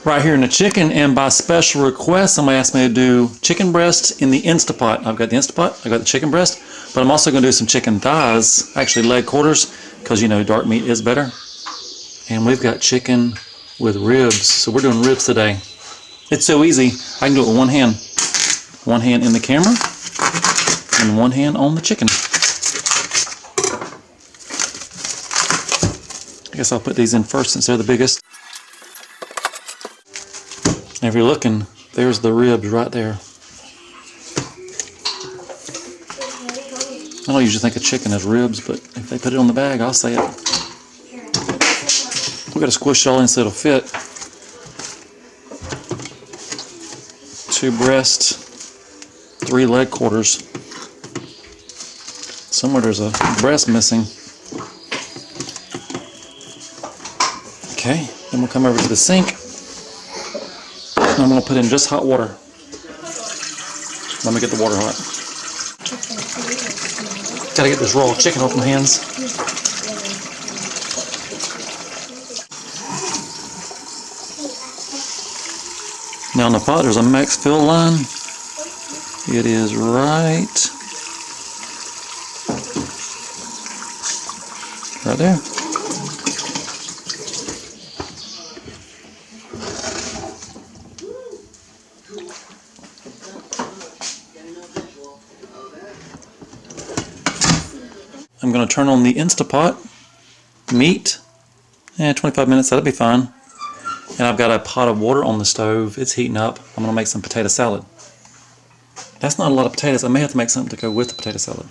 right here in the chicken, and by special request, somebody asked me to do chicken breast in the InstantPot. I've got the InstantPot, I've got the chicken breast, but I'm also going to do some chicken thighs, actually leg quarters, because you know dark meat is better. And we've got chicken with ribs, so we're doing ribs today. It's so easy, I can do it with one hand. One hand in the camera, and one hand on the chicken. I guess I'll put these in first since they're the biggest. And if you're looking, there's the ribs right there. I don't usually think of chicken as ribs, but if they put it on the bag, I'll say it. We've got to squish it all in so it'll fit. 2 breasts, 3 leg quarters. Somewhere there's a breast missing. Okay, then we'll come over to the sink. And I'm going to put in just hot water. Let me get the water hot. Gotta get this raw chicken off my hands. Now in the pot there's a max fill line. It is right there. I'm going to turn on the InstantPot, meat, and 25 minutes, that'll be fine. And I've got a pot of water on the stove, it's heating up. I'm going to make some potato salad. That's not a lot of potatoes, I may have to make something to go with the potato salad.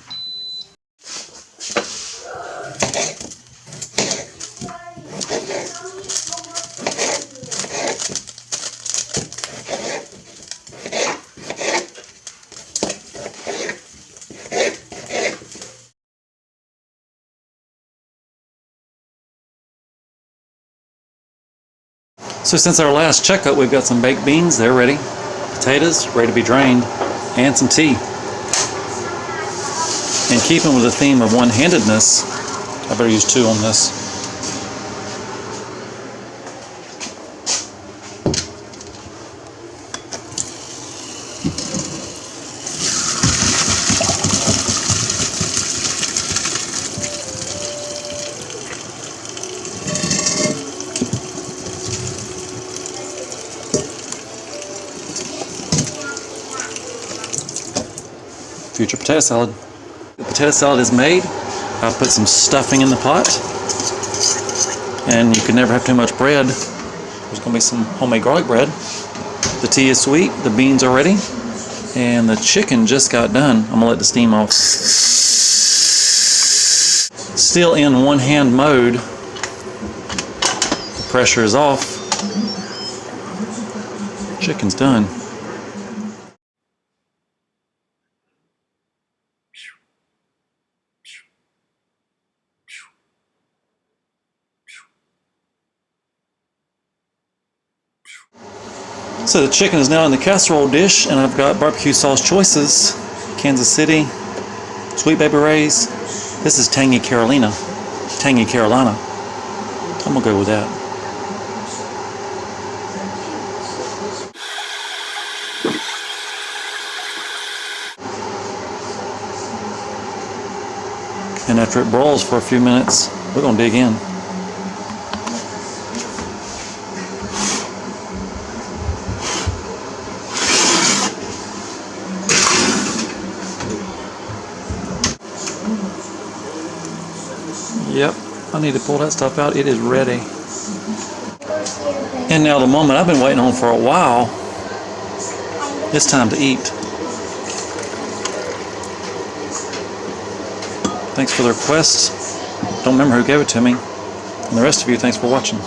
So since our last checkup, we've got some baked beans, they're ready. Potatoes, ready to be drained, and some tea. And keeping with the theme of one-handedness, I better use 2 on this. Future potato salad. The potato salad is made. I've put some stuffing in the pot. And you can never have too much bread. There's going to be some homemade garlic bread. The tea is sweet. The beans are ready. And the chicken just got done. I'm going to let the steam off. Still in one-hand mode. The pressure is off. Chicken's done. So the chicken is now in the casserole dish, and I've got barbecue sauce choices. Kansas City, Sweet Baby Ray's. This is Tangy Carolina. I'm gonna go with that. And after it broils for a few minutes, we're gonna dig in. Yep, I need to pull that stuff out. It is ready. And now the moment I've been waiting on for a while. It's time to eat. Thanks for the request. Don't remember who gave it to me. And the rest of you, thanks for watching.